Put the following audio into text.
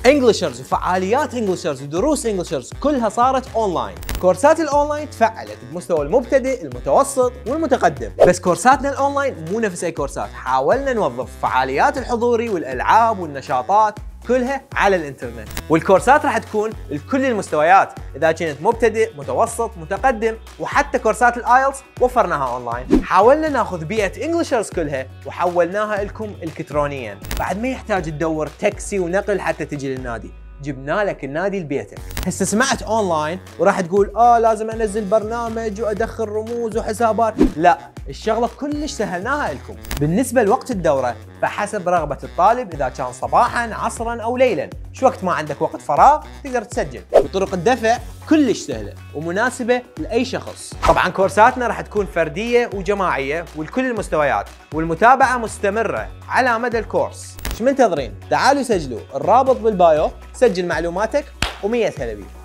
انجلشرز وفعاليات انجلشرز ودروس انجلشرز كلها صارت اونلاين. كورسات الاونلاين تفعلت بمستوى المبتدئ، المتوسط والمتقدم، بس كورساتنا الاونلاين مو نفس اي كورسات. حاولنا نوظف فعاليات الحضوري والالعاب والنشاطات كلها على الانترنت، والكورسات راح تكون لكل المستويات، اذا كنت مبتدئ، متوسط، متقدم، وحتى كورسات الايلتس وفرناها اونلاين. حاولنا ناخذ بيئه انجلشرز كلها وحولناها لكم الكترونيا، بعد ما يحتاج تدور تاكسي ونقل حتى تجي للنادي، جبنا لك النادي لبيتك. هسه سمعت اونلاين وراح تقول لازم انزل برنامج وادخل رموز وحسابات. لا، الشغله كلش سهلناها لكم. بالنسبه لوقت الدوره فحسب رغبه الطالب، اذا كان صباحا، عصرا او ليلا، شو وقت ما عندك وقت فراغ تقدر تسجل. وطرق الدفع كلش سهله ومناسبه لاي شخص. طبعا كورساتنا راح تكون فرديه وجماعيه ولكل المستويات، والمتابعه مستمره على مدى الكورس. شو منتظرين؟ تعالوا سجلوا، الرابط بالبايو، سجل معلوماتك و100 هلا بيك.